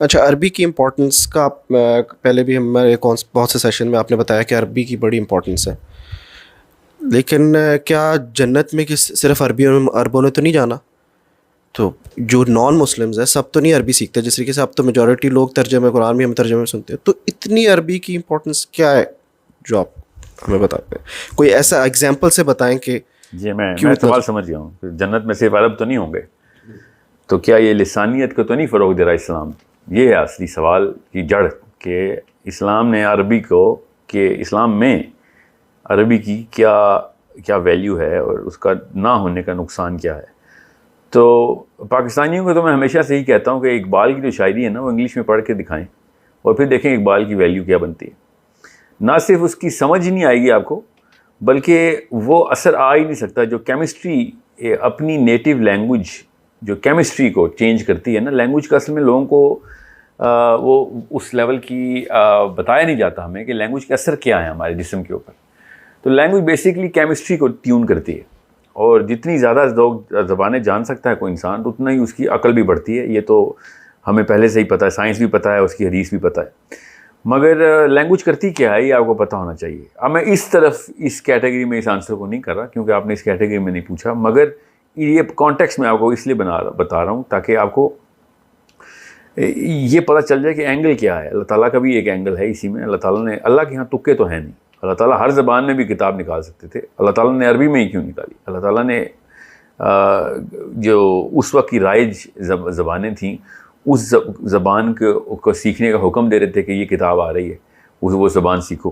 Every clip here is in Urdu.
اچھا، عربی کی امپورٹنس کا پہلے بھی ہمارے بہت سے سیشن میں آپ نے بتایا کہ عربی کی بڑی امپورٹنس ہے، لیکن کیا جنت میں صرف عربوں نے تو نہیں جانا؟ تو جو نان مسلمز ہیں سب تو نہیں عربی سیکھتے، جس طریقے سے اب تو میجورٹی لوگ ترجمہ قرآن بھی ہم ترجمے میں سنتے ہیں، تو اتنی عربی کی امپورٹنس کیا ہے جو آپ ہمیں بتاتے ہیں؟ کوئی ایسا ایگزامپل سے بتائیں کہ جی میں کیوں سوال سمجھ گیا ہوں. جنت میں صرف عرب تو نہیں ہوں گے، تو کیا یہ لسانیت کو تو نہیں فروغ دے رہا اسلام؟ یہ ہے اصلی سوال کی جڑ، کہ اسلام نے عربی کو، کہ اسلام میں عربی کی کیا ویلیو ہے اور اس کا نہ ہونے کا نقصان کیا ہے. تو پاکستانیوں کو تو میں ہمیشہ سے ہی کہتا ہوں کہ اقبال کی جو شاعری ہے نا وہ انگلش میں پڑھ کے دکھائیں اور پھر دیکھیں اقبال کی ویلیو کیا بنتی ہے. نہ صرف اس کی سمجھ ہی نہیں آئے گی آپ کو، بلکہ وہ اثر آ ہی نہیں سکتا جو کیمسٹری اپنی نیٹو لینگویج جو کیمسٹری کو چینج کرتی ہے نا. لینگویج کا اصل میں لوگوں کو وہ اس لیول کی بتایا نہیں جاتا ہمیں کہ لینگویج کا اثر کیا ہے ہمارے جسم کے اوپر. تو لینگویج بیسکلی کیمسٹری کو ٹیون کرتی ہے، اور جتنی زیادہ لوگ زبانیں جان سکتا ہے کوئی انسان تو اتنا ہی اس کی عقل بھی بڑھتی ہے. یہ تو ہمیں پہلے سے ہی پتہ ہے، سائنس بھی پتہ ہے، اس کی حدیث بھی پتہ ہے. مگر لینگویج کرتی کیا ہے یہ آپ کو پتہ ہونا چاہیے. اب میں اس کیٹیگری میں اس آنسر کو نہیں کر رہا کیونکہ آپ نے اس کیٹیگری میں نہیں پوچھا، مگر یہ کانٹیکس میں آپ کو اس لیے بتا رہا ہوں تاکہ آپ کو یہ پتہ چل جائے کہ اینگل کیا ہے. اللہ تعالیٰ کا بھی ایک اینگل ہے اسی میں. اللہ تعالیٰ نے، اللہ کے یہاں تکے تو ہیں نہیں، اللہ تعالیٰ ہر زبان میں بھی کتاب نکال سکتے تھے. اللہ تعالیٰ نے عربی میں ہی کیوں نکالی؟ اللہ تعالیٰ نے جو اس وقت کی رائج زبانیں تھیں اس زبان کو سیکھنے کا حکم دے رہے تھے کہ یہ کتاب آ رہی ہے، وہ زبان سیکھو.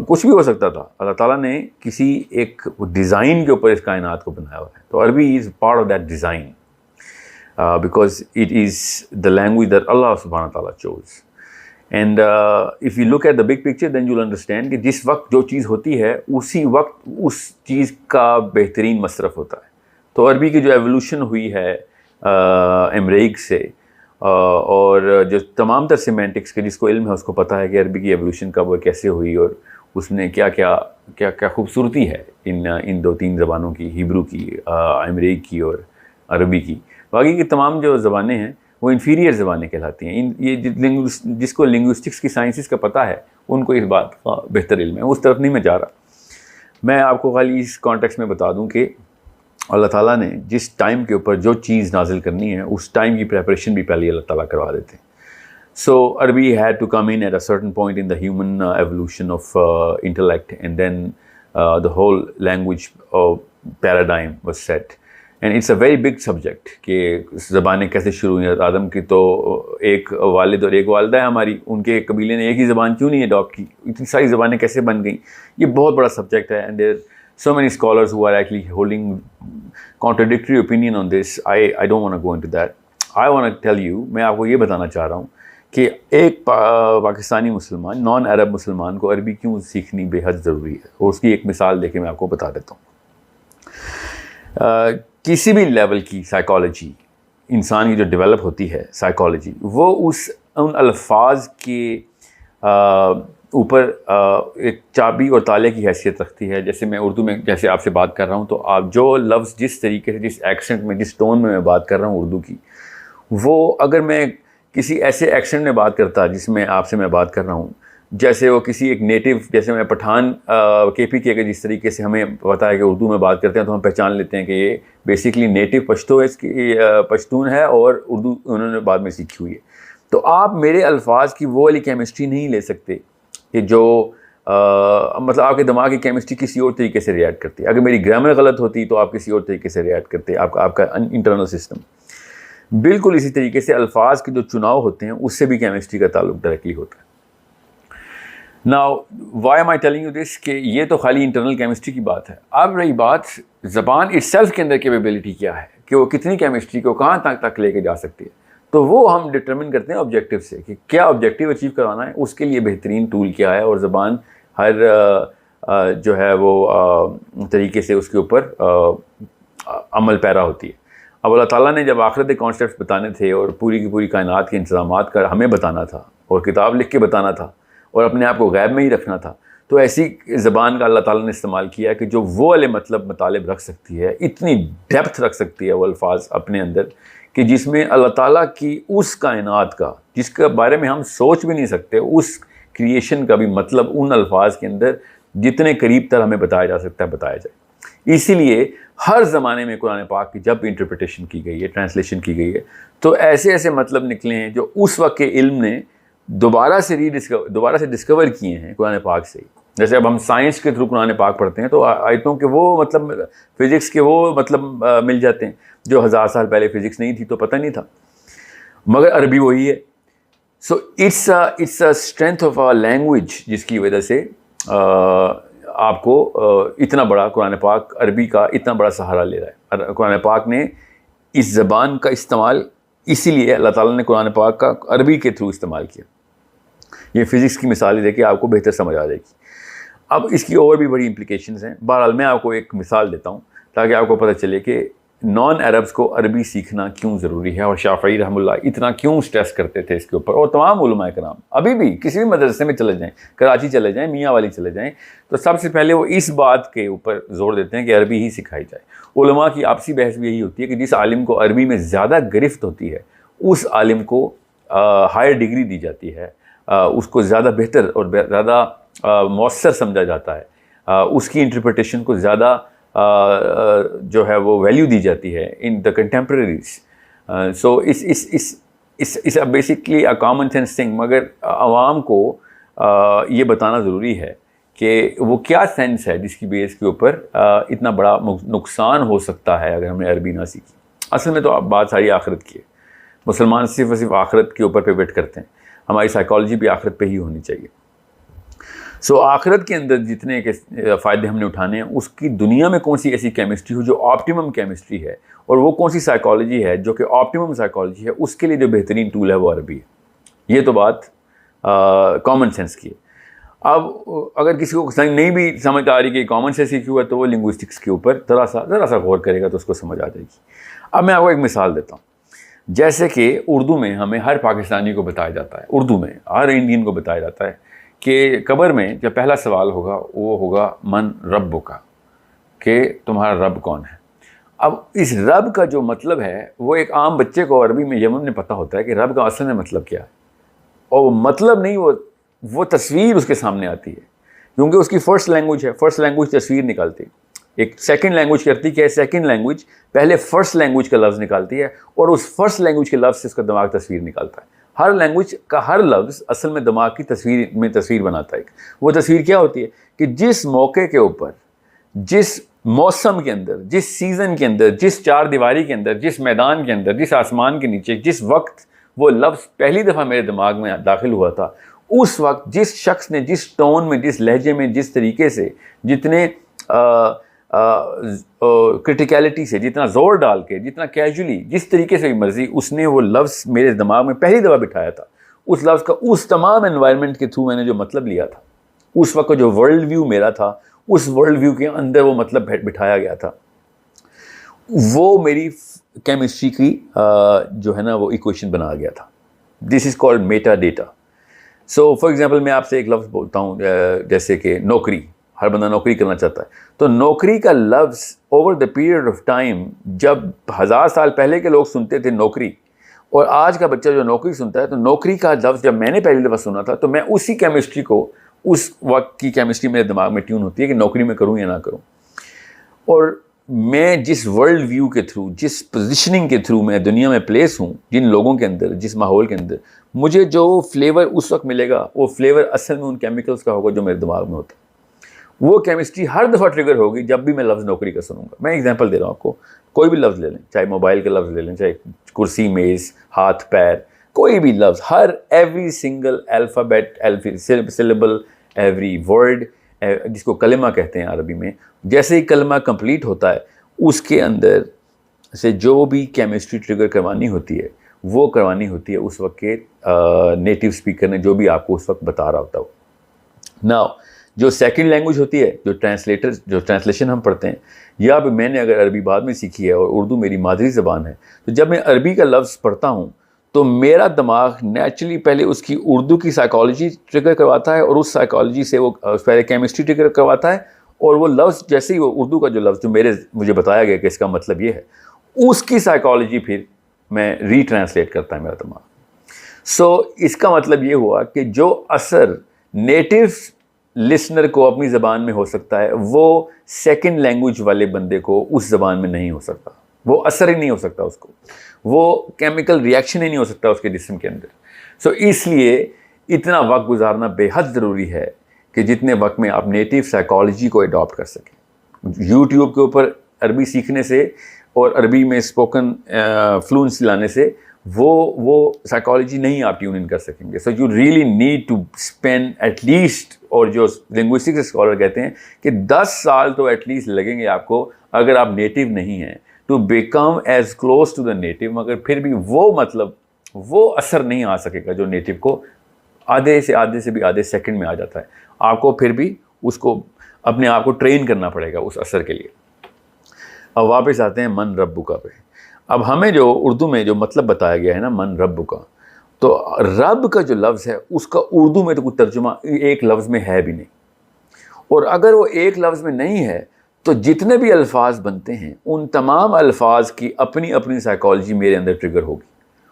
کچھ بھی ہو سکتا تھا. اللہ تعالیٰ نے کسی ایک ڈیزائن کے اوپر اس کائنات کو بنایا ہوا ہے. تو عربی is part of that design because it is the language that Allah subhanahu wa ta'ala chose. And if you look at the big picture then you'll understand کہ جس وقت جو چیز ہوتی ہے اسی وقت اس چیز کا بہترین مصرف ہوتا ہے. تو عربی کی جو ایولیوشن ہوئی ہے امریک سے، اور جو تمام تر سیمینٹکس کے جس کو علم ہے اس کو پتہ ہے کہ عربی کی ایولیوشن کب اور کیسے ہوئی، اور اس میں کیا خوبصورتی ہے ان دو تین زبانوں کی، ہیبرو کی، امریک کی اور عربی کی. باقی کی تمام جو زبانیں ہیں وہ انفیریئر زبانیں کہلاتی ہیں. یہ جس کو لنگوسٹکس کی سائنسز کا پتہ ہے ان کو اس بات کا بہتر علم ہے. اس طرف نہیں میں جا رہا. میں آپ کو خالی اس کانٹیکس میں بتا دوں کہ اللہ تعالیٰ نے جس ٹائم کے اوپر جو چیز نازل کرنی ہے اس ٹائم کی پریپریشن بھی پہلے اللہ تعالیٰ کروا دیتے ہیں. So Arabi had to come in at a certain point in the human evolution of intellect, and then the whole language paradigm was set. And it's a very big subject کہ زبانیں کیسے شروع ہوئی ہیں. آدم کی تو ایک والد اور ایک والدہ ہے ہماری، ان کے قبیلے نے ایک ہی زبان کیوں نہیں اڈاپٹ کی؟ اتنی ساری زبانیں کیسے بن گئیں؟ یہ بہت بڑا سبجیکٹ ہے. And there are so many scholars who are actually holding contradictory opinion on this. I don't want to go into that. I want to tell you، میں آپ کو یہ بتانا چاہ رہا ہوں کہ ایک پاکستانی مسلمان، نان عرب مسلمان کو عربی کیوں سیکھنی بے حد ضروری ہے. اور اس کی ایک مثال دے کے میں آپ کو بتا دیتا ہوں. کسی بھی لیول کی سائیکالوجی انسان کی جو ڈیولپ ہوتی ہے سائیکالوجی، وہ ان الفاظ کے اوپر ایک چابی اور تالے کی حیثیت رکھتی ہے. جیسے میں اردو میں جیسے آپ سے بات کر رہا ہوں تو آپ جو لفظ جس طریقے سے، جس ایکسنٹ میں، جس ٹون میں بات کر رہا ہوں اردو کی، وہ اگر میں کسی ایسے ایکسنٹ میں بات کرتا جس میں آپ سے میں بات کر رہا ہوں، جیسے وہ کسی ایک نیٹو، جیسے میں پٹھان کے پی کے جس طریقے سے ہمیں پتہ ہے کہ اردو میں بات کرتے ہیں تو ہم پہچان لیتے ہیں کہ یہ بیسکلی نیٹو پشتون ہے اور اردو انہوں نے بعد میں سیکھی ہوئی ہے. تو آپ میرے الفاظ کی وہ والی کیمسٹری نہیں لے سکتے کہ جو مطلب آپ کے دماغ کی کیمسٹری کسی اور طریقے سے ریئیکٹ کرتی ہے. اگر میری گرامر غلط ہوتی تو آپ کسی اور طریقے سے ریئیکٹ کرتے. آپ کا انٹرنل سسٹم بالکل اسی طریقے سے الفاظ کے جو چناؤ ہوتے ہیں اس سے بھی کیمسٹری کا تعلق ڈائریکٹلی ہوتا ہے. Now, why am I telling you this؟ کہ یہ تو خالی انٹرنل کیمسٹری کی بات ہے. اب رہی بات زبان اٹ سیلف کے اندر کیپیبلٹی کیا ہے، کہ وہ کتنی کیمسٹری کو کہاں تک لے کے جا سکتی ہے. تو وہ ہم ڈٹرمن کرتے ہیں آبجیکٹیو سے، کہ کیا آبجیکٹیو اچیو کروانا ہے، اس کے لیے بہترین ٹول کیا ہے. اور زبان ہر جو ہے وہ طریقے سے اس کے اوپر عمل پیرا ہوتی ہے. اب اللہ تعالیٰ نے جب آخرت کے کانسیپٹس بتانے تھے اور پوری کی پوری کائنات کے انتظامات کا ہمیں بتانا تھا اور کتاب لکھ کے بتانا تھا اور اپنے آپ کو غیب میں ہی رکھنا تھا، تو ایسی زبان کا اللہ تعالیٰ نے استعمال کیا کہ جو وہ والے مطالب رکھ سکتی ہے، اتنی ڈیپتھ رکھ سکتی ہے وہ الفاظ اپنے اندر، کہ جس میں اللہ تعالیٰ کی اس کائنات کا جس کے بارے میں ہم سوچ بھی نہیں سکتے، اس کریشن کا بھی مطلب ان الفاظ کے اندر جتنے قریب تر ہمیں بتایا جا سکتا ہے بتایا جائے۔ اسی لیے ہر زمانے میں قرآن پاک کی جب انٹرپریٹیشن کی گئی ہے، ٹرانسلیشن کی گئی ہے، تو ایسے ایسے مطلب نکلے ہیں جو اس وقت کے علم نے دوبارہ سے ڈسکور کیے ہیں قرآن پاک سے ہی۔ جیسے اب ہم سائنس کے تھرو قرآن پاک پڑھتے ہیں تو آیتوں کے وہ مطلب، فزکس کے وہ مطلب مل جاتے ہیں جو 1000 سال پہلے فزکس نہیں تھی تو پتہ نہیں تھا، مگر عربی وہی ہے۔ So it's a strength of our language جس کی وجہ سے آپ کو اتنا بڑا قرآن پاک عربی کا اتنا بڑا سہارا لے رہا ہے۔ قرآن پاک نے اس زبان کا استعمال، اسی لیے اللہ تعالیٰ نے قرآن پاک کا عربی کے تھرو استعمال کیا۔ یہ فزکس کی مثال دے کے آپ کو بہتر سمجھ آ جائے گی۔ اب اس کی اور بھی بڑی امپلیکیشنز ہیں۔ بہرحال میں آپ کو ایک مثال دیتا ہوں تاکہ آپ کو پتہ چلے کہ نان عربس کو عربی سیکھنا کیوں ضروری ہے، اور شافعی رحمہ اللہ اتنا کیوں سٹریس کرتے تھے اس کے اوپر، اور تمام علماء کرام ابھی بھی کسی بھی مدرسے میں چلے جائیں، کراچی چلے جائیں، میاں والی چلے جائیں، تو سب سے پہلے وہ اس بات کے اوپر زور دیتے ہیں کہ عربی ہی سکھائی جائے۔ علماء کی آپسی بحث بھی یہی ہوتی ہے کہ جس عالم کو عربی میں زیادہ گرفت ہوتی ہے اس عالم کو ہائر ڈگری دی جاتی ہے، اس کو زیادہ بہتر اور زیادہ مؤثر سمجھا جاتا ہے، اس کی انٹرپریٹیشن کو زیادہ جو ہے وہ ویلیو دی جاتی ہے ان دا کنٹمپریریز۔ سو اس basically a common sense thing, مگر عوام کو یہ بتانا ضروری ہے کہ وہ کیا سینس ہے جس کی بیس کے اوپر اتنا بڑا نقصان ہو سکتا ہے اگر ہم نے عربی نہ سیکھی۔ اصل میں تو اب بات ساری آخرت کی ہے، مسلمان صرف اور صرف آخرت کے اوپر پیوٹ کرتے ہیں، ہماری سائیکالوجی بھی آخرت پہ ہی ہونی چاہیے۔ سو آخرت کے اندر جتنے کے فائدے ہم نے اٹھانے ہیں، اس کی دنیا میں کون سی ایسی کیمسٹری ہو جو آپٹیمم کیمسٹری ہے، اور وہ کون سی سائیکالوجی ہے جو کہ آپٹیمم سائیکالوجی ہے، اس کے لیے جو بہترین ٹول ہے وہ عربی ہے۔ یہ تو بات کامن سینس کی ہے۔ اب اگر کسی کو نہیں بھی سمجھ آ رہی کہ کامن سینس ہی کیوں ہے تو وہ لنگوسٹکس کے اوپر ذرا سا غور کرے گا تو اس کو سمجھ آ جائے گی۔ اب میں آپ کو ایک مثال دیتا ہوں۔ جیسے کہ اردو میں ہمیں ہر پاکستانی کو بتایا جاتا ہے، اردو میں ہر انڈین کو بتایا جاتا ہے کہ قبر میں جو پہلا سوال ہوگا وہ ہوگا من رب کا، کہ تمہارا رب کون ہے۔ اب اس رب کا جو مطلب ہے وہ ایک عام بچے کو عربی میں یمن میں پتہ ہوتا ہے کہ رب کا اصل میں مطلب کیا ہے، اور وہ مطلب نہیں، وہ تصویر اس کے سامنے آتی ہے، کیونکہ اس کی فرسٹ لینگویج ہے، فرسٹ لینگویج تصویر نکالتی ہے۔ ایک سیکنڈ لینگویج کرتی کہ سیکنڈ لینگویج پہلے فرسٹ لینگویج کا لفظ نکالتی ہے، اور اس فرسٹ لینگویج کے لفظ سے اس کا دماغ تصویر نکالتا ہے۔ ہر لینگویج کا ہر لفظ اصل میں دماغ کی تصویر بناتا ہے۔ وہ تصویر کیا ہوتی ہے کہ جس موقع کے اوپر، جس موسم کے اندر، جس سیزن کے اندر، جس چار دیواری کے اندر، جس میدان کے اندر، جس آسمان کے نیچے، جس وقت وہ لفظ پہلی دفعہ میرے دماغ میں داخل ہوا تھا، اس وقت جس شخص نے جس ٹون میں، جس لہجے میں، جس طریقے سے، جتنے کرٹیکیلٹی سے، جتنا زور ڈال کے، جتنا کیجولی، جس طریقے سے بھی مرضی اس نے وہ لفظ میرے دماغ میں پہلی دفعہ بٹھایا تھا، اس لفظ کا اس تمام انوائرمنٹ کے تھرو میں نے جو مطلب لیا تھا، اس وقت جو ورلڈ ویو میرا تھا، اس ورلڈ ویو کے اندر وہ مطلب بٹھایا گیا تھا، وہ میری کیمسٹری کی جو ہے نا وہ ایکویشن بنا گیا تھا۔ This is called meta data. So for example میں آپ سے ایک لفظ بولتا ہوں، جیسے کہ نوکری، ہر بندہ نوکری کرنا چاہتا ہے، تو نوکری کا لفظ over the period of time, جب 1000 سال پہلے کے لوگ سنتے تھے نوکری، اور آج کا بچہ جو نوکری سنتا ہے، تو نوکری کا لفظ جب میں نے پہلی دفعہ سنا تھا تو میں اسی کیمسٹری کو، اس وقت کی کیمسٹری میرے دماغ میں ٹیون ہوتی ہے کہ نوکری میں کروں یا نہ کروں، اور میں جس ورلڈ ویو کے تھرو، جس پوزیشننگ کے تھرو میں دنیا میں پلیس ہوں، جن لوگوں کے اندر، جس ماحول کے اندر، مجھے جو فلیور اس وقت ملے گا وہ فلیور اصل میں ان کیمیکلز کا ہوگا جو میرے دماغ میں ہوتا ہے۔ وہ کیمسٹری ہر دفعہ ٹریگر ہوگی جب بھی میں لفظ نوکری کا سنوں گا۔ میں ایگزامپل دے رہا ہوں آپ کو، کوئی بھی لفظ لے لیں، چاہے موبائل کا لفظ لے لیں، چاہے کرسی، میز، ہاتھ، پیر، کوئی بھی لفظ، ہر every single alphabet, syllable, every word, جس کو کلمہ کہتے ہیں عربی میں، جیسے ہی کلمہ کمپلیٹ ہوتا ہے اس کے اندر سے جو بھی کیمسٹری ٹریگر کروانی ہوتی ہے وہ کروانی ہوتی ہے اس وقت کے نیٹیو اسپیکر نے جو بھی آپ کو اس وقت بتا رہا ہوتا ہے۔ ناؤ جو سیکنڈ لینگویج ہوتی ہے، جو ٹرانسلیشن ہم پڑھتے ہیں، یا بھی میں نے اگر عربی بعد میں سیکھی ہے اور اردو میری مادری زبان ہے، تو جب میں عربی کا لفظ پڑھتا ہوں تو میرا دماغ نیچرلی پہلے اس کی اردو کی سائیکالوجی ٹریگر کرواتا ہے، اور اس سائیکالوجی سے وہ پہلے کیمسٹری ٹریگر کرواتا ہے، اور وہ لفظ جیسے ہی وہ اردو کا جو لفظ جو مجھے بتایا گیا کہ اس کا مطلب یہ ہے، اس کی سائیکالوجی پھر میں ری ٹرانسلیٹ کرتا ہے میرا دماغ۔ سو اس کا مطلب یہ ہوا کہ جو اثر نیٹو لسنر کو اپنی زبان میں ہو سکتا ہے وہ سیکنڈ لینگویج والے بندے کو اس زبان میں نہیں ہو سکتا. وہ اثر ہی نہیں ہو سکتا اس کو, وہ کیمیکل ریئیکشن ہی نہیں ہو سکتا اس کے جسم کے اندر. سو اس لیے اتنا وقت گزارنا بے حد ضروری ہے کہ جتنے وقت میں آپ نیٹو سائیکالوجی کو اڈاپٹ کر سکیں. یوٹیوب کے اوپر عربی سیکھنے سے اور عربی میں اسپوکن فلوئنسی لانے سے وہ سائیکالوجی نہیں آپ ٹیون ان کر سکیں گے. So you really need to spend at least, اور جو لنگوسٹکس اسکالر کہتے ہیں کہ 10 سال تو ایٹ لیسٹ لگیں گے آپ کو اگر آپ نیٹو نہیں ہیں to become as close to the native. مگر پھر بھی وہ اثر نہیں آ سکے گا جو نیٹو کو آدھے سے بھی آدھے سیکنڈ میں آ جاتا ہے. آپ کو پھر بھی اس کو اپنے آپ کو ٹرین کرنا پڑے گا اس اثر کے لیے. اب واپس آتے ہیں من ربک پہ. اب ہمیں جو اردو میں جو مطلب بتایا گیا ہے نا من ربک, تو رب کا جو لفظ ہے اس کا اردو میں تو کوئی ترجمہ ایک لفظ میں ہے بھی نہیں. اور اگر وہ ایک لفظ میں نہیں ہے تو جتنے بھی الفاظ بنتے ہیں ان تمام الفاظ کی اپنی اپنی سائیکالوجی میرے اندر ٹریگر ہوگی,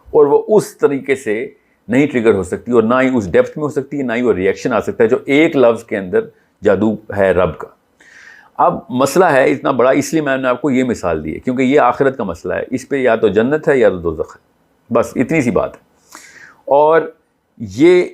اور وہ اس طریقے سے نہیں ٹریگر ہو سکتی, اور نہ ہی اس ڈیپتھ میں ہو سکتی ہے, نہ ہی وہ ریئیکشن آ سکتا ہے جو ایک لفظ کے اندر جادو ہے رب کا. اب مسئلہ ہے اتنا بڑا, اس لیے میں نے آپ کو یہ مثال دی ہے کیونکہ یہ آخرت کا مسئلہ ہے. اس پہ یا تو جنت ہے یا تو دوزخ ہے, بس اتنی سی بات ہے. اور یہ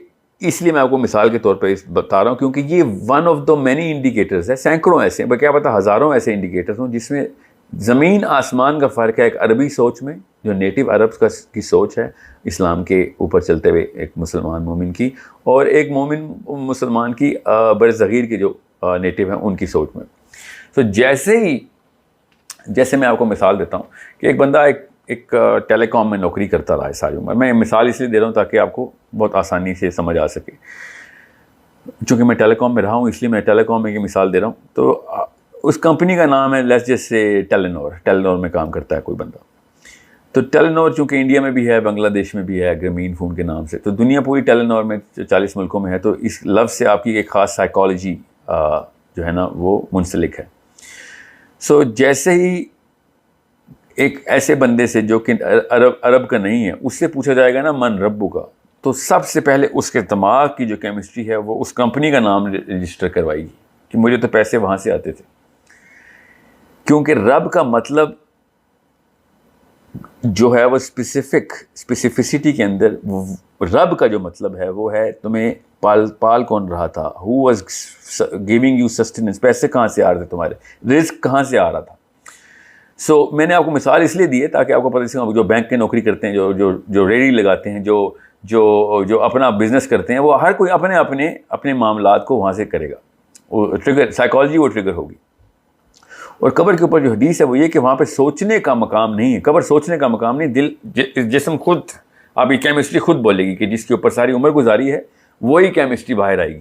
اس لیے میں آپ کو مثال کے طور پہ بتا رہا ہوں کیونکہ یہ one of the many indicators ہے. سینکڑوں ایسے ہیں, کیا پتہ ہزاروں ایسے انڈیکیٹرز ہوں جس میں زمین آسمان کا فرق ہے. ایک عربی سوچ میں جو نیٹو عربس کی سوچ ہے اسلام کے اوپر چلتے ہوئے ایک مسلمان مومن کی, اور ایک مومن مسلمان کی برصغیر کے جو نیٹو ہیں ان کی سوچ میں. تو جیسے میں آپ کو مثال دیتا ہوں کہ ایک بندہ ایک ٹیلی کام میں نوکری کرتا رہا ہے ساری عمر. میں مثال اس لیے دے رہا ہوں تاکہ آپ کو بہت آسانی سے سمجھ آ سکے. چونکہ میں ٹیلی کام میں رہا ہوں اس لیے میں ٹیلی کام میں یہ مثال دے رہا ہوں. تو اس کمپنی کا نام ہے لیٹس جسٹ سے ٹیلینور میں کام کرتا ہے کوئی بندہ. تو ٹیلینور چونکہ انڈیا میں بھی ہے, بنگلہ دیش میں بھی ہے گرامین فون کے نام سے, تو دنیا پوری ٹیلینور میں 40 ملکوں میں ہے. تو اس لفظ سے آپ کی ایک خاص سائیکالوجی جو ہے نا وہ منسلک ہے. سو جیسے ہی ایک ایسے بندے سے جو کہ عرب کا نہیں ہے اس سے پوچھا جائے گا نا من ربک کا, تو سب سے پہلے اس کے دماغ کی جو کیمسٹری ہے وہ اس کمپنی کا نام رجسٹر کروائے گی کہ مجھے تو پیسے وہاں سے آتے تھے. کیونکہ رب کا مطلب جو ہے وہ اسپیسیفسٹی کے اندر رب کا جو مطلب ہے وہ ہے تمہیں پال کون رہا تھا, who was giving you sustenance, پیسے کہاں سے آ رہے تھے, تمہارے رزق کہاں سے آ رہا تھا. سو میں نے آپ کو مثال اس لیے دی ہے تاکہ آپ کو پتہ چلے جو بینک کی نوکری کرتے ہیں, جو ریڑھی لگاتے ہیں, جو اپنا بزنس کرتے ہیں, وہ ہر کوئی اپنے معاملات کو وہاں سے کرے گا. وہ ٹریگر سائیکالوجی وہ ٹریگر ہوگی. اور قبر کے اوپر جو حدیث ہے وہ یہ کہ وہاں پہ سوچنے کا مقام نہیں ہے. قبر سوچنے کا مقام نہیں, دل جسم خود آپ کی کیمسٹری خود بولے گی کہ جس کے اوپر ساری عمر گزاری ہے وہی کیمسٹری باہر آئے گی,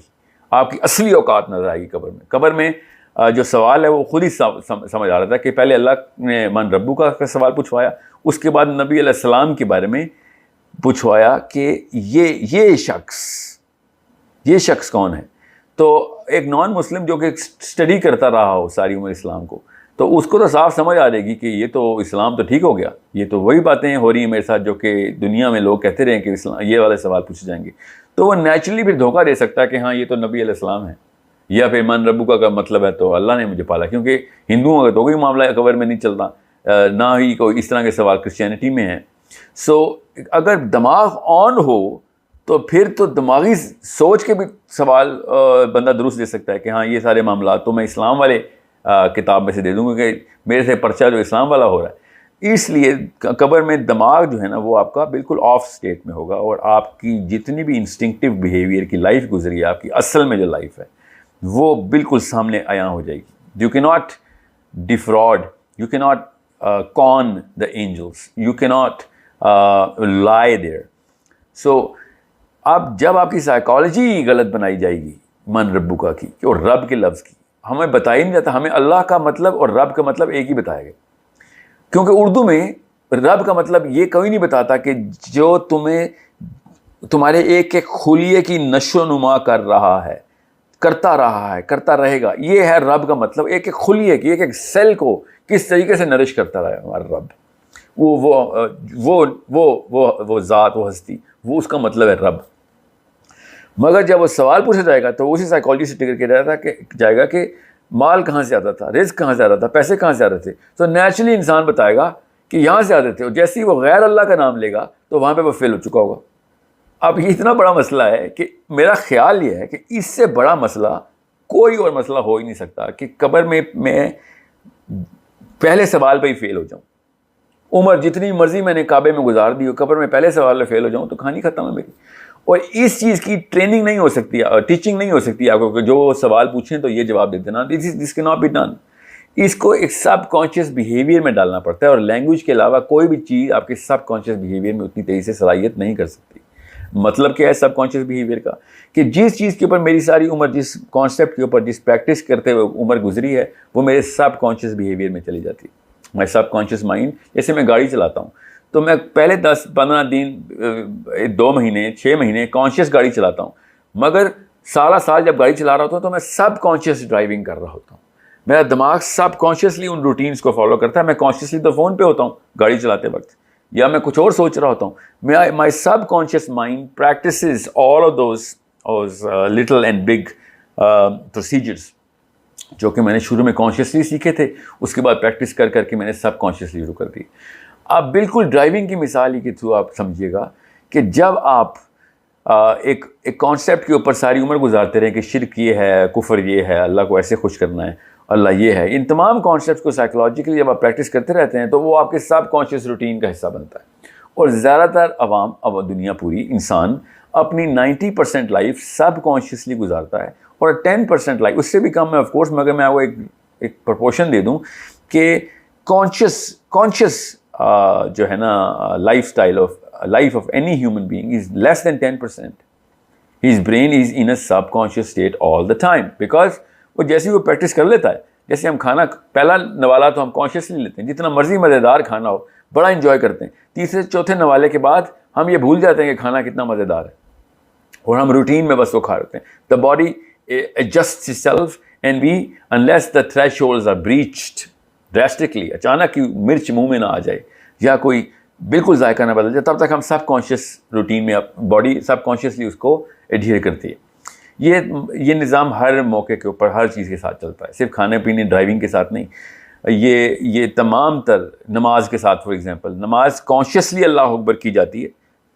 آپ کی اصلی اوقات نظر آئے گی قبر میں. قبر میں جو سوال ہے وہ خود ہی سمجھ آ رہا تھا کہ پہلے اللہ نے من ربک کا سوال پوچھوایا, اس کے بعد نبی علیہ السلام کے بارے میں پوچھوایا کہ یہ شخص کون ہے. تو ایک نان مسلم جو کہ اسٹڈی کرتا رہا ہو ساری عمر اسلام کو, تو اس کو تو صاف سمجھ آ جائے گی کہ یہ تو اسلام تو ٹھیک ہو گیا, یہ تو وہی باتیں ہو رہی ہیں میرے ساتھ جو کہ دنیا میں لوگ کہتے رہے کہ اسلام یہ والے سوال پوچھے جائیں گے. تو وہ نیچرلی پھر دھوکہ دے سکتا ہے کہ ہاں یہ تو نبی علیہ السلام ہے, یا پھر من ربک کا مطلب ہے تو اللہ نے مجھے پالا. کیونکہ ہندوؤں کا تو کوئی معاملہ قبر میں نہیں چلتا, نہ ہی کوئی اس طرح کے سوال کرسچینٹی میں ہیں. سو اگر دماغ آن ہو تو پھر تو دماغی سوچ کے بھی سوال بندہ درست دے سکتا ہے کہ ہاں یہ سارے معاملات تو میں اسلام والے کتاب میں سے دے دوں گا کہ میرے سے پرچہ جو اسلام والا ہو رہا ہے. اس لیے قبر میں دماغ جو ہے نا وہ آپ کا بالکل آف اسٹیٹ میں ہوگا, اور آپ کی جتنی بھی انسٹنکٹیو بیہیویئر کی لائف گزری ہے, آپ کی اصل میں جو لائف ہے وہ بالکل سامنے عیاں ہو جائے گی. یو کی ناٹ ڈیفراڈ, یو کی ناٹ کون دا اینجلس, یو کی ناٹ لائی دیئر. سو اب جب آپ کی سائیکالوجی غلط بنائی جائے گی من ربک کی اور رب کے لفظ کی, ہمیں بتایا نہیں جاتا, ہمیں اللہ کا مطلب اور رب کا مطلب ایک ہی بتایا گیا. کیونکہ اردو میں رب کا مطلب یہ کوئی نہیں بتاتا کہ جو تمہارے ایک خلیے کی نشو و نما کر رہا ہے, کرتا رہا ہے, کرتا رہے گا. یہ ہے رب کا مطلب, ایک خلیے کی, ایک سیل کو کس طریقے سے نرش کرتا رہا ہے ہمارا رب. وہ ذات, وہ ہستی, وہ اس کا مطلب ہے رب. مگر جب وہ سوال پوچھا جائے گا تو اسی سائیکالوجی سے ٹریگر کیا جائے گا کہ مال کہاں سے آتا تھا, رزق کہاں سے آتا تھا, پیسے کہاں سے آتے تھے. تو نیچرلی انسان بتائے گا کہ یہاں سے آتے تھے, اور جیسے ہی وہ غیر اللہ کا نام لے گا تو وہاں پہ وہ فیل ہو چکا ہوگا. اب یہ اتنا بڑا مسئلہ ہے کہ میرا خیال یہ ہے کہ اس سے بڑا مسئلہ کوئی اور مسئلہ ہو ہی نہیں سکتا کہ قبر میں پہلے سوال پہ ہی فیل ہو جاؤں. عمر جتنی مرضی میں نے کعبے میں گزار دی ہو, قبر میں پہلے سوال پہ فیل ہو جاؤں تو کہانی ختم ہے میری. اور اس چیز کی ٹریننگ نہیں ہو سکتی, ٹیچنگ نہیں ہو سکتی آپ کو کہ جو سوال پوچھیں تو یہ جواب دے دینا. دس کی ناٹ بی ڈن. اس کو ایک سب کانشیس بیہیویئر میں ڈالنا پڑتا ہے, اور لینگویج کے علاوہ کوئی بھی چیز آپ کے سب کانشیس بیہیویئر میں اتنی تیزی سے صلاحیت نہیں کر سکتی. مطلب کیا ہے سب کانشیس بیہیویئر کا؟ کہ جس چیز کے اوپر میری ساری عمر, جس کانسیپٹ کے اوپر جس پریکٹس کرتے ہوئے عمر گزری ہے, وہ میرے سب کانشیس بیہیویئر میں چلی جاتی ہے. مائی سب کانشیس مائنڈ. جیسے میں گاڑی چلاتا ہوں تو میں پہلے 10-15 دن, 2 مہینے, 6 مہینے کانشیس گاڑی چلاتا ہوں, مگر سالہ سال جب گاڑی چلا رہا ہوتا ہوں تو میں سب کانشیس ڈرائیونگ کر رہا ہوتا ہوں. میرا دماغ سب کانشیسلی ان روٹینس کو فالو کرتا ہے. میں کانشیسلی تو فون پہ ہوتا ہوں گاڑی چلاتے وقت, یا میں کچھ اور سوچ رہا ہوتا ہوں. My subconscious mind practices all of those little and big procedures جو کہ میں نے شروع میں کانشیسلی سیکھے تھے, اس کے بعد پریکٹس کر کر کے میں نے سب کانشیسلی شروع کر دی. آپ بالکل ڈرائیونگ کی مثال ہی کے تھرو آپ سمجھیے گا کہ جب آپ ایک کانسیپٹ کے اوپر ساری عمر گزارتے رہیں کہ شرک یہ ہے, کفر یہ ہے, اللہ کو ایسے خوش کرنا ہے, اللہ یہ ہے, ان تمام کانسیپٹس کو سائیکولوجیکلی جب آپ پریکٹس کرتے رہتے ہیں تو وہ آپ کے سب کانشیس روٹین کا حصہ بنتا ہے. اور زیادہ تر عوام, اب دنیا پوری, انسان اپنی 90% لائف سب کانشیسلی گزارتا ہے, اور 10% لائف اس سے بھی کم ہے آف کورس, مگر میں آپ کو ایک پرپورشن دے دوں کہ کانشیس جو ہے نا life of any human being is less than 10%. His brain is in a subconscious state all the time, because وہ جیسے ہی وہ پریکٹس کر لیتا ہے. جیسے ہم کھانا پہلا نوالا تو ہم کانشیسلی لیتے ہیں, جتنا مرضی مزیدار کھانا ہو بڑا انجوائے کرتے ہیں. تیسرے چوتھے نوالے کے بعد ہم یہ بھول جاتے ہیں کہ کھانا کتنا مزیدار ہے, اور ہم روٹین میں بس وہ کھا رہتے ہیں. The body adjusts itself and we unless the thresholds are breached drastically, اچانک کی مرچ منہ میں نہ آ جائے یا کوئی بالکل ذائقہ نہ بدل جائے, تب تک ہم سب کانشیس روٹین میں باڈی سب کانشیسلی اس کو ایڈہیئر کرتی ہے. یہ نظام ہر موقع کے اوپر ہر چیز کے ساتھ چلتا ہے, صرف کھانے پینے ڈرائیونگ کے ساتھ نہیں. یہ تمام تر نماز کے ساتھ, فار ایگزامپل نماز کانشیسلی اللہ اکبر کی جاتی ہے.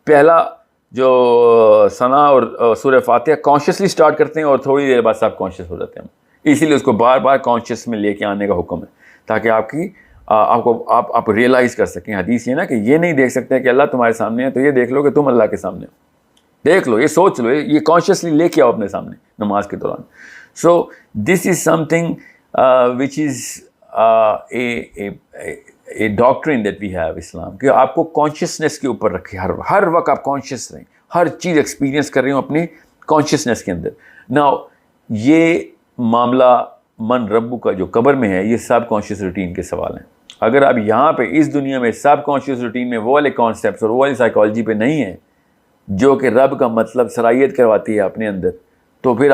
پہلا جو ثنا اور سورہ فاتحہ کانشیسلی سٹارٹ کرتے ہیں اور تھوڑی دیر بعد سب کانشیس ہو جاتے ہیں. اسی لیے اس کو بار بار کانشیس میں لے کے آنے کا حکم ہے, تاکہ آپ ریئلائز کر سکیں. حدیث یہ نا کہ یہ نہیں دیکھ سکتے کہ اللہ تمہارے سامنے ہے, تو یہ دیکھ لو کہ تم اللہ کے سامنے ہو. دیکھ لو, یہ سوچ لو, یہ کانشیسلی لے کے آؤ اپنے سامنے نماز کے دوران. سو دس از سم تھنگ وچ از اے ڈاکٹرن دیٹ وی ہیو اسلام, کہ آپ کو کانشیسنیس کے اوپر رکھے, ہر وقت آپ کانشیس رہیں, ہر چیز ایکسپیرینس کر رہے ہوں اپنی کانشیسنیس کے اندر. ناؤ یہ معاملہ من ربو کا جو قبر میں ہے, یہ سب کانشیس روٹین کے سوال ہیں. اگر آپ یہاں پہ اس دنیا میں سب کانشیس روٹین میں وہ والے کانسیپٹس اور وہ والی سائیکالوجی پہ نہیں ہیں جو کہ رب کا مطلب صلاحیت کرواتی ہے اپنے اندر, تو پھر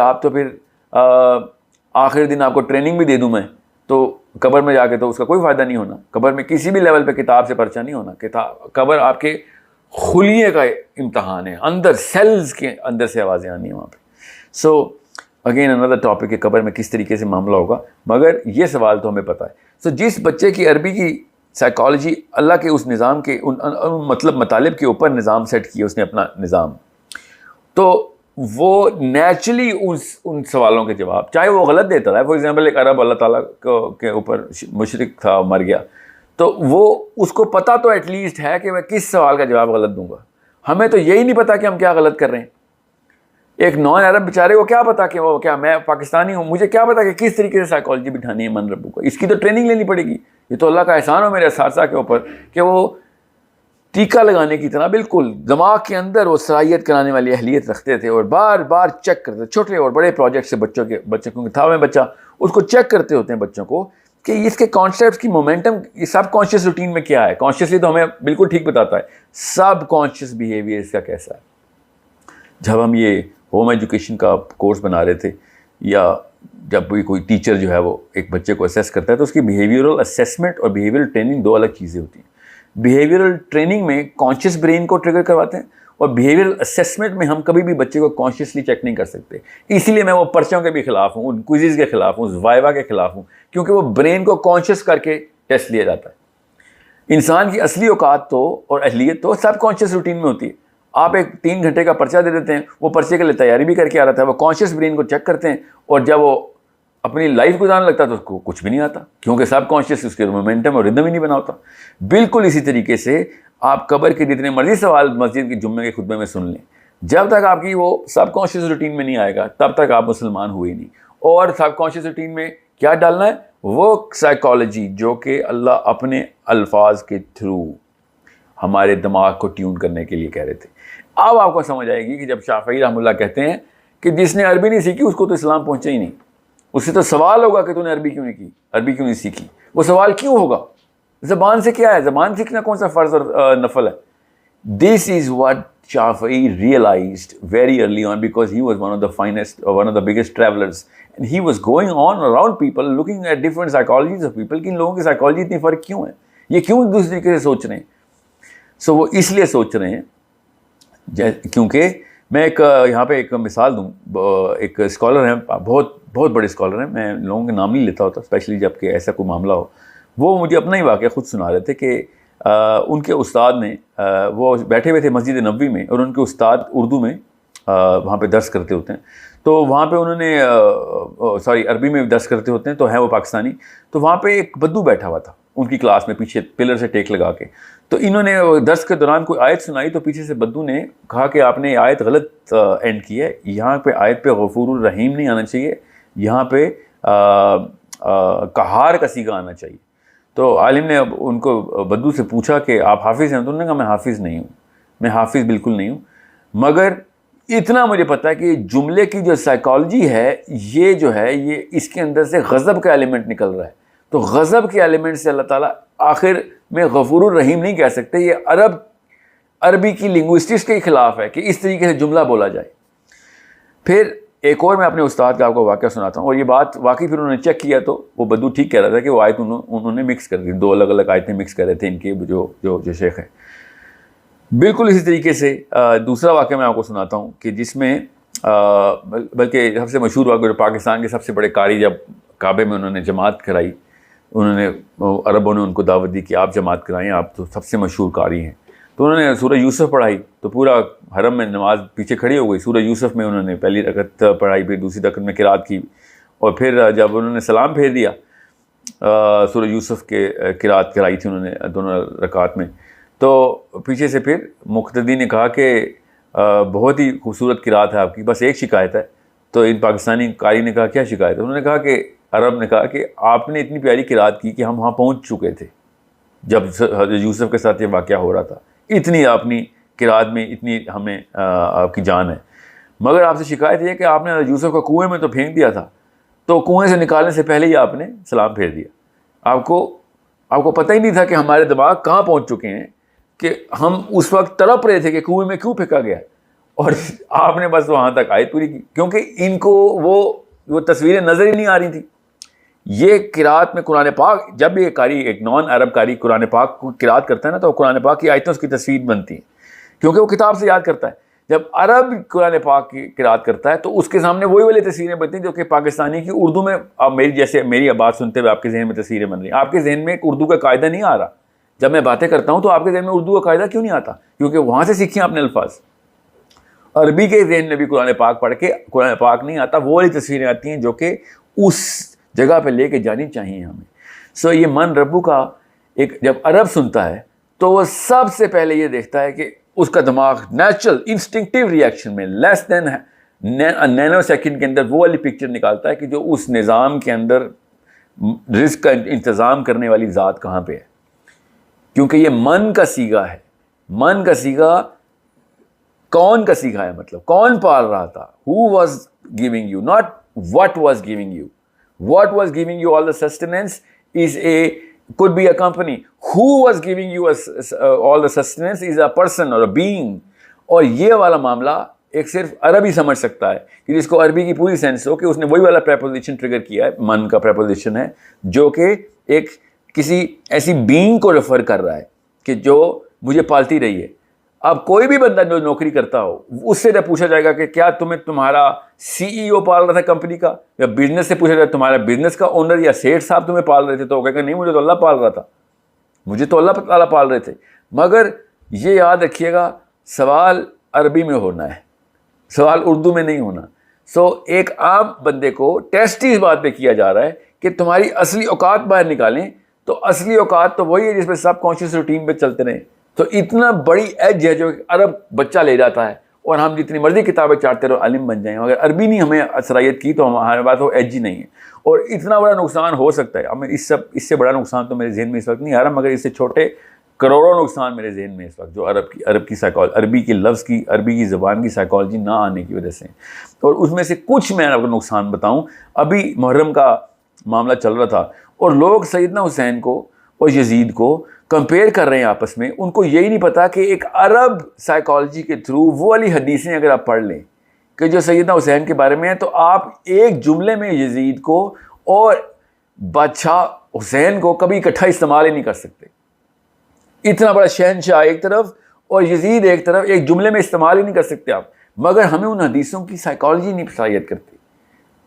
آخر دن آپ کو ٹریننگ بھی دے دوں میں, تو قبر میں جا کے تو اس کا کوئی فائدہ نہیں ہونا. قبر میں کسی بھی لیول پہ کتاب سے پرچہ نہیں ہونا. قبر آپ کے خلیے کا امتحان ہے, اندر سیلز کے اندر سے آوازیں آنی ہیں وہاں پہ. سو اگین اندر ٹاپک کہ قبر میں کس طریقے سے معاملہ ہوگا, مگر یہ سوال تو ہمیں پتہ ہے. سو جس بچے کی عربی کی سائیکالوجی اللہ کے اس نظام کے مطلب مطالب کے اوپر نظام سیٹ کیا اس نے اپنا نظام, تو وہ نیچرلی ان سوالوں کے جواب, چاہے وہ غلط دیتا تھا. فار ایگزامپل ایک عرب اللہ تعالیٰ کے اوپر مشرک تھا, مر گیا, تو وہ اس کو پتہ تو ایٹ لیسٹ ہے کہ میں کس سوال کا جواب غلط دوں گا. ہمیں تو یہی نہیں پتہ کہ ہم کیا غلط کر رہے ہیں. ایک نان عرب بیچارے کو کیا پتا کہ وہ کیا, میں پاکستانی ہوں, مجھے کیا پتا کہ کس طریقے سے سائیکالوجی بٹھانی ہے من ربو کو. اس کی تو ٹریننگ لینی پڑے گی. یہ تو اللہ کا احسان ہو میرے اساتذہ کے اوپر کہ وہ ٹیکہ لگانے کی طرح بالکل دماغ کے اندر وہ صلاحیت کرانے والی اہلیت رکھتے تھے, اور بار بار چیک کرتے, چھوٹے اور بڑے پروجیکٹ سے بچوں کو تھا میں بچہ اس کو چیک کرتے ہوتے ہیں بچوں کو کہ اس کے کانسیپٹس کی مومنٹم یہ سب کانشیس روٹین میں کیا ہے. کانشیسلی تو ہمیں بالکل ٹھیک بتاتا ہے, سب کانشیس بیہیویئر اس کا کیسا ہے. جب ہم یہ ہوم ایجوکیشن کا کورس بنا رہے تھے, یا جب کوئی ٹیچر جو ہے وہ ایک بچے کو اسیس کرتا ہے, تو اس کی بیہیویئرل اسیسمنٹ اور بیہیویئرل ٹریننگ دو الگ چیزیں ہوتی ہیں. بیہیویئرل ٹریننگ میں کانشیس برین کو ٹریگر کرواتے ہیں, اور بیہیویئرل اسیسمنٹ میں ہم کبھی بھی بچے کو کانشیسلی چیک نہیں کر سکتے. اسی لیے میں وہ پرچوں کے بھی خلاف ہوں, ان کوئزز کے خلاف ہوں, وائوا کے خلاف ہوں, کیونکہ وہ برین کو کانشیس کر کے ٹیسٹ لیا جاتا ہے. انسان کی اصلی اوقات تو اور اہلیت تو سب کانشیس روٹین میں ہوتی ہے. آپ ایک 3 گھنٹے کا پرچہ دے دیتے ہیں, وہ پرچے کے لیے تیاری بھی کر کے آ رہا تھا, وہ کانشیس برین کو چیک کرتے ہیں, اور جب وہ اپنی لائف گزارنے لگتا ہے تو اس کو کچھ بھی نہیں آتا, کیونکہ سب کانشیس اس کے مومنٹم اور ردم ہی نہیں بنا ہوتا. بالکل اسی طریقے سے آپ قبر کے جتنے مرضی سوال مسجد کے جمعے کے خطبے میں سن لیں, جب تک آپ کی وہ سب کانشیس روٹین میں نہیں آئے گا تب تک آپ مسلمان ہوئے نہیں. اور سب کانشیس روٹین میں کیا ڈالنا ہے؟ وہ سائیکالوجی جو کہ اللہ اپنے الفاظ کے تھرو ہمارے دماغ کو ٹیون کرنے کے لیے کہہ رہے تھے. اب آپ کو سمجھ آئے گی کہ جب شافعی رحمہ اللہ کہتے ہیں کہ جس نے عربی نہیں سیکھی اس کو تو اسلام پہنچا ہی نہیں, اس سے تو سوال ہوگا کہ تو نے عربی کیوں نہیں کی, عربی کیوں نہیں سیکھی. وہ سوال کیوں ہوگا؟ زبان سے کیا ہے, زبان سیکھنا کون سا فرض اور نفل ہے؟ This is what Shafi'i realized very early on, because he was one of the finest or one of the biggest travelers, and he was going on around people looking at different psychologies of people کہ ان لوگوں کی psychology اتنی فرق کیوں ہے, یہ کیوں دوسری طریقے سے سوچ رہے ہیں. سو وہ اس لیے سوچ رہے ہیں کیونکہ میں ایک یہاں پہ ایک مثال دوں. ایک اسکالر ہیں, بہت بہت بڑے اسکالر ہیں, میں لوگوں کے نام نہیں لیتا ہوتا اسپیشلی جب کہ ایسا کوئی معاملہ ہو. وہ مجھے اپنا ہی واقعہ خود سنا رہے تھے کہ ان کے استاد نے, وہ بیٹھے ہوئے تھے مسجد نبوی میں, اور ان کے استاد اردو میں وہاں پہ درس کرتے ہوتے ہیں, تو وہاں پہ انہوں نے عربی میں درس کرتے ہوتے ہیں, تو ہیں وہ پاکستانی. تو وہاں پہ ایک بدو بیٹھا ہوا تھا ان کی کلاس میں پیچھے پلر سے ٹیک لگا کے. تو انہوں نے درس کے دوران کوئی آیت سنائی, تو پیچھے سے بدو نے کہا کہ آپ نے آیت غلط اینڈ کی ہے, یہاں پہ آیت پہ غفور الرحیم نہیں آنا چاہیے, یہاں پہ قہار کا صیغہ آنا چاہیے. تو عالم نے ان کو بدو سے پوچھا کہ آپ حافظ ہیں؟ تو انہوں نے کہا میں حافظ نہیں ہوں, میں حافظ بالکل نہیں ہوں, مگر اتنا مجھے پتہ ہے کہ جملے کی جو سائیکالوجی ہے یہ جو ہے یہ اس کے اندر سے غضب کا ایلیمنٹ نکل رہا ہے. تو غضب کے ایلیمنٹ سے اللہ تعالیٰ آخر میں غفور الرحیم نہیں کہہ سکتے. یہ عربی کی لنگوسٹکس کے خلاف ہے کہ اس طریقے سے جملہ بولا جائے. پھر ایک اور میں اپنے استاد کا آپ کو واقعہ سناتا ہوں, اور یہ بات واقعی پھر انہوں نے چیک کیا تو وہ بدو ٹھیک کہہ رہا تھا کہ وہ آیت انہوں نے مکس کر دی, 2 الگ الگ آیتیں مکس کر رہے تھے ان کے جو شیخ ہیں. بالکل اسی طریقے سے دوسرا واقعہ میں آپ کو سناتا ہوں کہ جس میں بلکہ سب سے مشہور واقعہ جو پاکستان کے سب سے بڑے قاری جب کعبے میں انہوں نے جماعت کرائی, انہوں نے عربوں نے ان کو دعوت دی کہ آپ جماعت کرائیں, آپ تو سب سے مشہور قاری ہیں. تو انہوں نے سورہ یوسف پڑھائی, تو پورا حرم میں نماز پیچھے کھڑی ہو گئی. سورہ یوسف میں انہوں نے پہلی رکعت پڑھائی, پھر دوسری رکعت میں قرات کی, اور پھر جب انہوں نے سلام پھیر دیا سورہ یوسف کے قرات کرائی تھی انہوں نے دونوں رکعات میں, تو پیچھے سے پھر مقتدی نے کہا کہ بہت ہی خوبصورت قرات ہے آپ کی, بس ایک شکایت ہے. تو ان پاکستانی قاری نے کہا کیا شکایت ہے؟ انہوں نے کہا کہ عرب نے کہا کہ آپ نے اتنی پیاری قرات کی کہ ہم وہاں پہنچ چکے تھے جب حضرت یوسف کے ساتھ یہ واقعہ ہو رہا تھا, اتنی اپنی قرات میں اتنی ہمیں آپ کی جان ہے, مگر آپ سے شکایت یہ کہ آپ نے یوسف کو کنویں میں تو پھینک دیا تھا, تو کنویں سے نکالنے سے پہلے ہی آپ نے سلام پھیر دیا. آپ کو پتہ ہی نہیں تھا کہ ہمارے دماغ کہاں پہنچ چکے ہیں, کہ ہم اس وقت تڑپ رہے تھے کہ کنویں میں کیوں پھینکا گیا, اور آپ نے بس وہاں تک آیت پوری کی, کیونکہ ان کو وہ تصویریں نظر ہی نہیں آ رہی تھیں. یہ قرات میں قرآن پاک, جب یہ قاری ایک نان عرب قاری قرآن پاک کو قرات کرتا ہے نا, تو قرآن پاک کی آیتیں اس کی تصویر بنتی ہیں, کیونکہ وہ کتاب سے یاد کرتا ہے. جب عرب قرآن پاک کی قرات کرتا ہے تو اس کے سامنے وہی والی تصویریں بنتی ہیں جو کہ پاکستانی کی اردو میں, اب میری بات سنتے ہوئے آپ کے ذہن میں تصویریں بن رہی ہیں. آپ کے ذہن میں ایک اردو کا قاعدہ نہیں آ رہا. جب میں باتیں کرتا ہوں تو آپ کے ذہن میں اردو کا قاعدہ کیوں نہیں آتا؟ کیونکہ وہاں سے سیکھیں آپ نے الفاظ. عربی کے ذہن میں بھی قرآن پاک پڑھ کے قرآن پاک نہیں آتا, وہ والی تصویریں آتی ہیں جو کہ اس جگہ پہ لے کے جانی چاہیے ہمیں. سو یہ من ربو کا ایک جب عرب سنتا ہے تو وہ سب سے پہلے یہ دیکھتا ہے کہ اس کا دماغ نیچرل انسٹنکٹیو ریئیکشن میں لیس دین نینو سیکنڈ کے اندر وہ والی پکچر نکالتا ہے کہ جو اس نظام کے اندر رزق کا انتظام کرنے والی ذات کہاں پہ ہے. کیونکہ یہ من کا صیغہ ہے. من کا صیغہ کون کا صیغہ ہے, مطلب کون پال رہا تھا. who was giving you, not what was giving you. What was giving you all the sustenance could be a company. Who was giving you all the sustenance is a person or a being. اور یہ والا معاملہ ایک صرف عربی سمجھ سکتا ہے کہ جس کو عربی کی پوری سینس ہو کہ اس نے وہی والا پریپوزیشن ٹریگر کیا ہے. من کا پریپوزیشن ہے جو کہ ایک کسی ایسی بینگ کو ریفر کر رہا ہے کہ جو مجھے پالتی رہی ہے. اب کوئی بھی بندہ جو نوکری کرتا ہو اس سے جب پوچھا جائے گا کہ کیا تمہارا CEO پال رہا تھا کمپنی کا, یا بزنس سے پوچھا جائے تمہارا بزنس کا اونر یا سیٹ صاحب تمہیں پال رہے تھے, تو وہ کہے گا نہیں مجھے تو اللہ پال رہا تھا, مجھے تو اللہ تعالیٰ پال رہے تھے. مگر یہ یاد رکھیے گا سوال عربی میں ہونا ہے, سوال اردو میں نہیں ہونا. ایک عام بندے کو ٹیسٹ ہی اس بات پہ کیا جا رہا ہے کہ تمہاری اصلی اوقات باہر نکالیں, تو اصلی اوقات تو وہی ہے جس پہ سب کانشیس روٹین پہ چلتے رہیں. تو اتنا بڑی ایج ہے جو عرب بچہ لے جاتا ہے, اور ہم جتنی مرضی کتابیں چاہتے رہو عالم بن جائیں, اگر عربی نہیں ہمیں صلاحیت کی تو ہمارے پاس وہ ایج ہی نہیں ہے. اور اتنا بڑا نقصان ہو سکتا ہے, ہمیں اس سے بڑا نقصان تو میرے ذہن میں اس وقت نہیں آ رہا, مگر اس سے چھوٹے کروڑوں نقصان میرے ذہن میں اس وقت جو عرب کی سائیکالوجی, عربی کے لفظ کی, عربی کی زبان کی سائیکالوجی نہ آنے کی وجہ سے. اور اس میں سے کچھ میں آپ کو نقصان بتاؤں. ابھی محرم کا معاملہ چل رہا تھا اور لوگ سیدنا حسین کو اور یزید کو کمپیئر کر رہے ہیں آپس میں. ان کو یہی نہیں پتا کہ ایک عرب سائیکالوجی کے تھرو وہ والی حدیثیں اگر آپ پڑھ لیں کہ جو سیدنا حسین کے بارے میں ہے, تو آپ ایک جملے میں یزید کو اور بادشاہ حسین کو کبھی اکٹھا استعمال ہی نہیں کر سکتے. اتنا بڑا شہنشاہ ایک طرف اور یزید ایک طرف, ایک جملے میں استعمال ہی نہیں کر سکتے آپ. مگر ہمیں ان حدیثوں کی سائیکالوجی نہیں صلاحیت کرتی.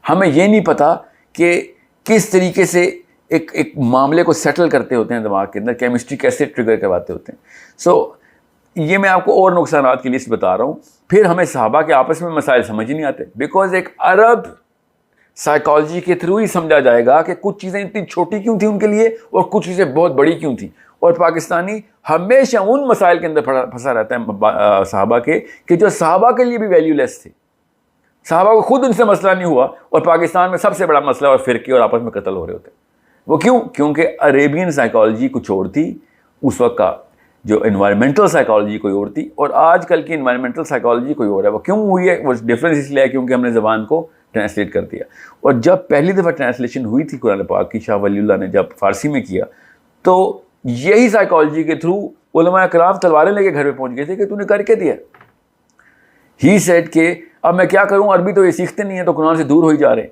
ہمیں یہ نہیں پتا کہ کس طریقے سے ایک معاملے کو سیٹل کرتے ہوتے ہیں دماغ کے اندر, کیمسٹری کیسے ٹریگر کرواتے ہوتے ہیں. یہ میں آپ کو اور نقصانات کی لسٹ بتا رہا ہوں. پھر ہمیں صحابہ کے آپس میں مسائل سمجھ ہی نہیں آتے, بیکاز ایک عرب سائیکالوجی کے تھرو ہی سمجھا جائے گا کہ کچھ چیزیں اتنی چھوٹی کیوں تھیں ان کے لیے اور کچھ چیزیں بہت بڑی کیوں تھیں. اور پاکستانی ہمیشہ ان مسائل کے اندر پھنسا رہتا ہے صحابہ کے, کہ جو صحابہ کے لیے بھی ویلیو لیس تھے. صحابہ کو خود ان سے مسئلہ نہیں ہوا, اور پاکستان میں سب سے بڑا مسئلہ اور فرقے اور آپس میں قتل ہو رہے ہوتے ہیں. وہ کیوں؟ کیونکہ عربین سائیکالوجی کچھ اور تھی اس وقت کا, جو انوائرمنٹل سائیکالوجی کوئی اور تھی, اور آج کل کی انوائرمنٹل سائیکالوجی کوئی اور ہے. وہ کیوں ہوئی ہے؟ وہ ڈفرینس اس لیے ہے کیونکہ ہم نے زبان کو ٹرانسلیٹ کر دیا. اور جب پہلی دفعہ ٹرانسلیشن ہوئی تھی قرآن پاک کی, شاہ ولی اللہ نے جب فارسی میں کیا, تو یہی سائیکالوجی کے تھرو علماء کرام تلواریں لے کے گھر پہ پہنچ گئے تھے کہ تو نے کر کے دیا. ہی سیڈ کہ اب میں کیا کروں, عربی تو یہ سیکھتے نہیں ہیں تو قرآن سے دور ہو ہی جا رہے ہیں.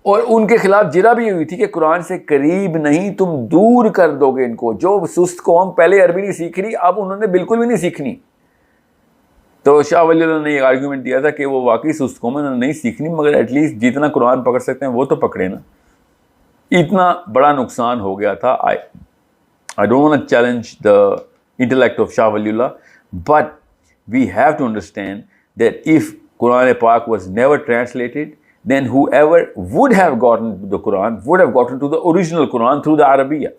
اور ان کے خلاف جرا بھی ہوئی تھی کہ قرآن سے قریب نہیں, تم دور کر دو گے ان کو. جو سست قوم پہلے عربی نہیں سیکھ رہی, اب انہوں نے بالکل بھی نہیں سیکھنی. تو شاہ ولی اللہ نے ایک آرگیومنٹ دیا تھا کہ وہ واقعی سست قوم انہوں نے نہیں سیکھنی, مگر ایٹ لیسٹ جتنا قرآن پکڑ سکتے ہیں وہ تو پکڑے نا. اتنا بڑا نقصان ہو گیا تھا. I don't want to challenge the intellect of Shah Waliullah, but we have to understand that if Quran Pak was never translated, then whoever would have gotten to the Quran would have gotten to the original Quran through the Arabiya.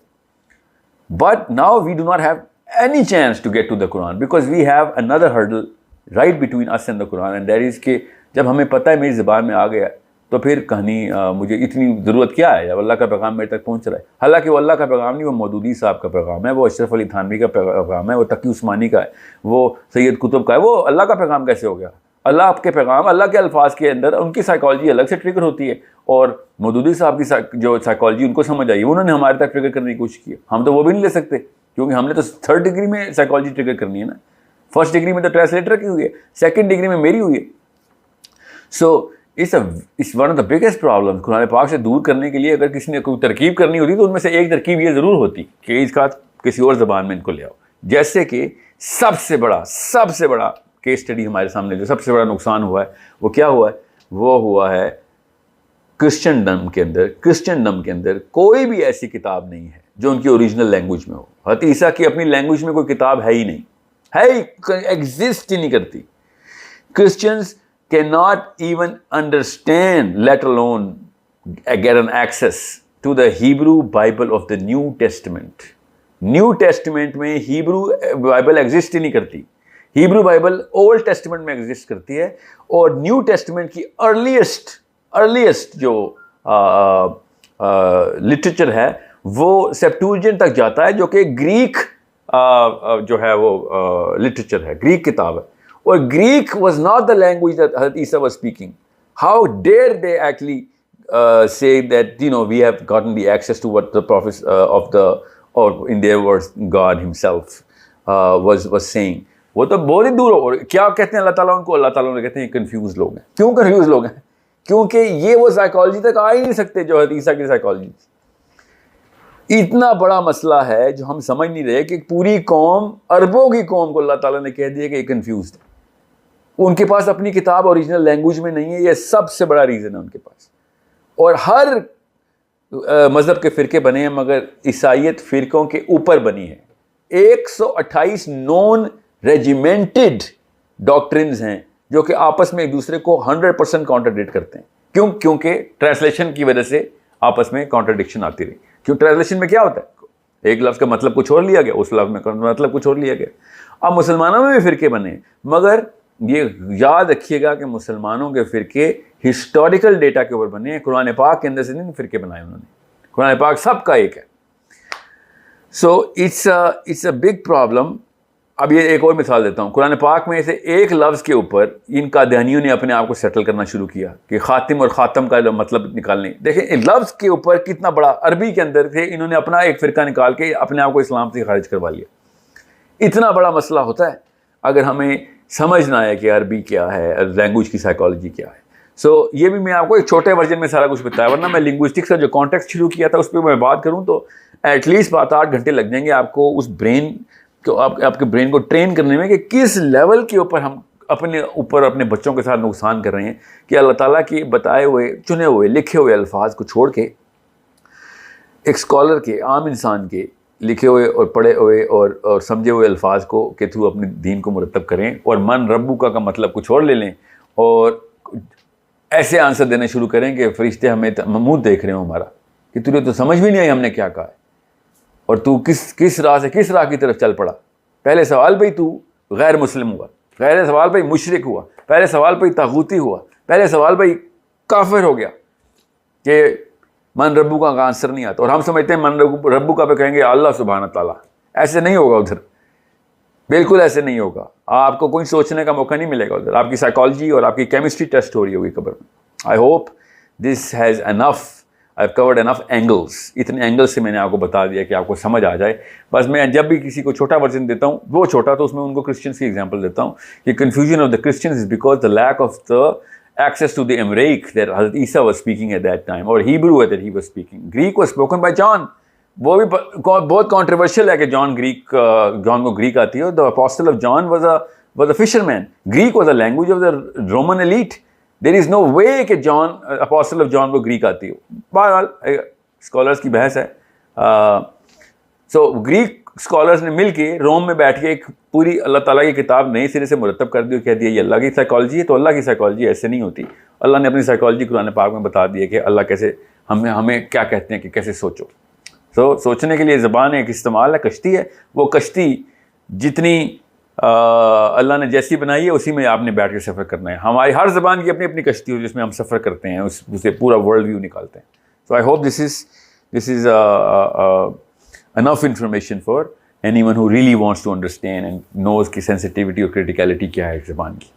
But now we do not have any chance to get to the Quran because we have another hurdle right between us and the Quran, and that is کہ جب ہمیں پتہ ہے میری زبان میں آ گیا تو پھر کہانی مجھے اتنی ضرورت کیا ہے جب اللہ کا پیغام میرے تک پہنچ رہا ہے. حالانکہ وہ اللہ کا پیغام نہیں, وہ مودودی صاحب کا پیغام ہے, وہ اشرف علی تھانوی کا پیغام ہے, وہ تقی عثمانی کا ہے, وہ سید قطب کا ہے. وہ اللہ کا پیغام کیسے ہو گیا؟ اللہ آپ کے پیغام, اللہ کے الفاظ کے اندر ان کی سائیکالوجی الگ سے ٹریگر ہوتی ہے, اور مودودی صاحب کی جو سائیکالوجی ان کو سمجھ آئی انہوں نے ہمارے تک ٹریگر کرنے کی کوشش کی. ہم تو وہ بھی نہیں لے سکتے کیونکہ ہم نے تو 3rd ڈگری میں سائیکالوجی ٹریگر کرنی ہے نا. 1st ڈگری میں تو ٹرانسلیٹر کی ہوئی ہے, 2nd ڈگری میں میری ہوئی ہے. سو it's one of the biggest problems. قرآن پاک سے دور کرنے کے لیے اگر کسی نے کوئی ترکیب کرنی ہوتی تو ان میں سے ایک ترکیب یہ ضرور ہوتی کہ اس کا کسی اور زبان میں ان کو لے آؤ. جیسے کہ سب سے بڑا کیس اسٹڈی ہمارے سامنے جو سب سے بڑا نقصان ہوا ہے وہ کیا ہوا ہے؟ وہ ہوا ہے کرسچنڈم کے اندر کوئی بھی ایسی کتاب نہیں ہے جو ان کی اوریجنل لینگویج میں ہو. حضرت عیسیٰ کی اپنی لینگویج میں کوئی کتاب ہے ہی نہیں, ایگزسٹ ہی نہیں کرتی. Christians cannot even understand, let alone get an access to the Hebrew Bible of the New Testament. New Testament میں Hebrew Bible ایگزسٹ ہی نہیں کرتی. Hebrew Bible Old Testament میں ایگزسٹ کرتی ہے, اور New Testament کی ارلیسٹ جو لٹریچر ہے وہ سیپٹوجنٹ تک جاتا ہے, جو کہ گریک جو ہے وہ لٹریچر ہے, گریک کتاب ہے. اور Greek was not the language that Hazrat Isa was speaking. How dare they actually say that, we have gotten the access to what the prophets or in their words, God himself was saying. وہ تو بہت ہی دور ہو. اور کیا کہتے ہیں اللہ تعالیٰ ان کو؟ اللہ تعالیٰ نے کہتے ہیں کنفیوز لوگ ہیں. کیوں کنفیوز لوگ ہیں؟ کیونکہ یہ وہ سائیکالوجی تک آ ہی نہیں سکتے جو حدیثہ کی سائیکالوجی تھی. اتنا بڑا مسئلہ ہے جو ہم سمجھ نہیں رہے کہ پوری قوم، اربوں کی قوم کو اللہ تعالیٰ نے کہہ دیا کہ یہ کنفیوزڈ ہے، ان کے پاس اپنی کتاب اوریجنل لینگویج میں نہیں ہے. یہ سب سے بڑا ریزن ہے ان کے پاس. اور ہر مذہب کے فرقے بنے ہیں مگر عیسائیت فرقوں کے اوپر بنی ہے. 128 نون ریجیمنٹڈ ڈاکٹرنز ہیں جو کہ آپس میں ایک دوسرے کو 100% کانٹرڈکٹ کرتے ہیں. کیوں؟ کیونکہ ٹرانسلیشن کی وجہ سے آپس میں کانٹرڈکشن آتی رہی. کیوں؟ ٹرانسلیشن میں کیا ہوتا ہے، ایک لفظ کا مطلب کچھ اور لیا گیا، اس لفظ میں مطلب کچھ اور لیا گیا. اب مسلمانوں میں بھی فرقے بنے ہیں، مگر یہ یاد رکھیے گا کہ مسلمانوں کے فرقے ہسٹوریکل ڈیٹا کے اوپر بنے ہیں، قرآن پاک کے اندر سے نہیں فرقے بنائے انہوں نے. قرآن پاک سب کا ایک ہے. So it's a big problem. اب یہ ایک اور مثال دیتا ہوں. قرآن پاک میں سے ایک لفظ کے اوپر ان قادیانیوں نے اپنے آپ کو سیٹل کرنا شروع کیا کہ خاتم اور خاتم کا مطلب نکالنے. دیکھیں لفظ کے اوپر کتنا بڑا، عربی کے اندر سے انہوں نے اپنا ایک فرقہ نکال کے اپنے آپ کو اسلام سے خارج کروا لیا. اتنا بڑا مسئلہ ہوتا ہے اگر ہمیں سمجھنا ہے کہ عربی کیا ہے، لینگویج کی سائیکالوجی کیا ہے. سو یہ بھی میں آپ کو ایک چھوٹے ورژن میں سارا کچھ بتایا، ورنہ میں لنگوسٹکس کا جو کانٹیکسٹ شروع کیا تھا اس پہ میں بات کروں تو ایٹ لیسٹ 7-8 گھنٹے لگ جائیں گے آپ کو اس برین کو، آپ کے برین کو ٹرین کرنے میں کہ کس لیول کے اوپر ہم اپنے بچوں کے ساتھ نقصان کر رہے ہیں کہ اللہ تعالیٰ کی بتائے ہوئے، چنے ہوئے، لکھے ہوئے الفاظ کو چھوڑ کے ایک اسکالر کے، عام انسان کے لکھے ہوئے اور پڑھے ہوئے اور سمجھے ہوئے الفاظ کو کے تھرو اپنے دین کو مرتب کریں اور من ربو کا مطلب کچھ اور لے لیں اور ایسے آنسر دینے شروع کریں کہ فرشتے ہمیں منہ دیکھ رہے ہوں ہمارا کہ تجھے تو سمجھ بھی نہیں آئی ہم نے کیا کہا ہے اور تو کس راہ سے کس راہ کی طرف چل پڑا. پہلے سوال پہ ہی تو غیر مسلم ہوا، پہلے سوال پہ ہی مشرک ہوا، پہلے سوال پہ ہی طاغوتی ہوا، پہلے سوال پہ ہی کافر ہو گیا کہ من ربو کا آنسر نہیں آتا. اور ہم سمجھتے ہیں من ربو کا پہ کہیں گے اللہ سبحانہ تعالیٰ. ایسے نہیں ہوگا ادھر، بالکل ایسے نہیں ہوگا. آپ کو کوئی سوچنے کا موقع نہیں ملے گا ادھر. آپ کی سائیکالوجی اور آپ کی کیمسٹری ٹیسٹ ہو رہی ہوگی قبر میں. آئی hope this has enough, I chord enough angles. اتنے اینگل سے میں نے آپ کو بتا دیا کہ آپ کو سمجھ آ جائے. بس میں جب بھی کسی کو چھوٹا ورژن دیتا ہوں، وہ چھوٹا تو اس میں ان کو کرسچنس کی ایگزامپل دیتا ہوں کہ confusion of the Christians is because the lack of the access to the Amharic that Hazrat Isa was speaking at that time, or Hebrew that he was speaking. Greek was spoken by John. وہ بھی بہت controversial ہے کہ جان کو گریک آتی ہے. The apostle of John was a fisherman. Greek was a language of the Roman elite. There is no way کہ apostle of John کو گریک آتی ہو. بہرحال اسکالرس کی بحث ہے. سو گریک اسکالرس نے مل کے روم میں بیٹھ کے ایک پوری اللہ تعالیٰ کی کتاب نئے سرے سے مرتب کر دی اور کہہ دیا یہ اللہ کی سائیکالوجی ہے. تو اللہ کی سائیکالوجی ایسے نہیں ہوتی. اللہ نے اپنی سائیکالوجی قرآن پاک میں بتا دی ہے کہ اللہ کیسے ہمیں کیا کہتے ہیں کہ کیسے سوچو. سوچنے کے لیے زبان ایک استعمال ہے، کشتی ہے. وہ کشتی جتنی اللہ نے جیسی بنائی ہے اسی میں آپ نے بیٹھ کے سفر کرنا ہے. ہماری ہر زبان کی اپنی اپنی کشتی ہو جس میں ہم سفر کرتے ہیں، اسے پورا ورلڈ ویو نکالتے ہیں. So I hope this is enough information for anyone who really wants to understand and knows کہ sensitivity اور criticality کیا ہے زبان کی.